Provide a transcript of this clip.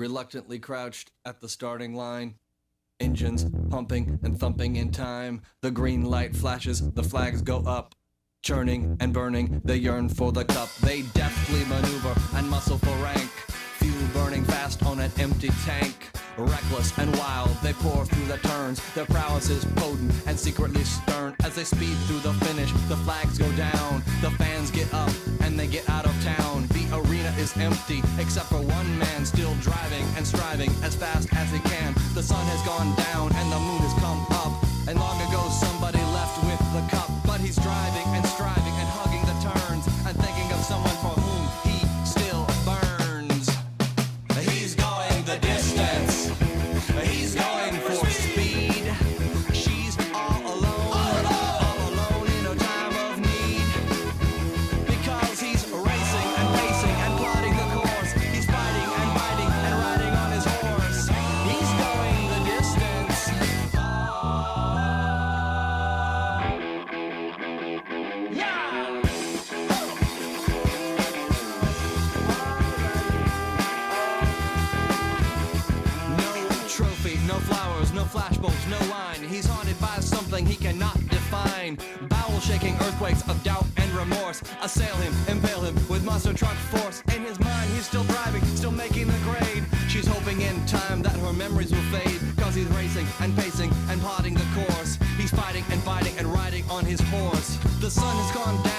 reluctantly crouched at the starting line. Engines pumping and thumping in time. The green light flashes, the flags go up. Churning and burning, they yearn for the cup. They deftly maneuver and muscle for rank. Fuel burning fast on an empty tank. Reckless and wild, they pour through the turns. Their prowess is potent and secretly stern. As they speed through the finish, the flags go down. The fans get up and they get out of town. The arena is empty, except for one man still driving and striving as fast as he can. The sun has gone down and the moon has come up. And long ago somebody left with the cup. But he's driving and striving and hugging the turns and thinking of someone for whom he still burns. He's going the distance. He's going for speed. She's all alone in a time of need. Because he's racing and pacing and plotting the course. He's fighting and biting and riding on his horse. He's going the distance. Yeah! Trophy, no flowers, no flashbulbs, no wine. He's haunted by something he cannot define. Bowel-shaking earthquakes of doubt and remorse assail him, impale him with monster truck force. In his mind, he's still driving, still making the grade. She's hoping in time that her memories will fade. Cause he's racing and pacing and plotting the course. He's fighting and fighting and riding on his horse. The sun has gone down.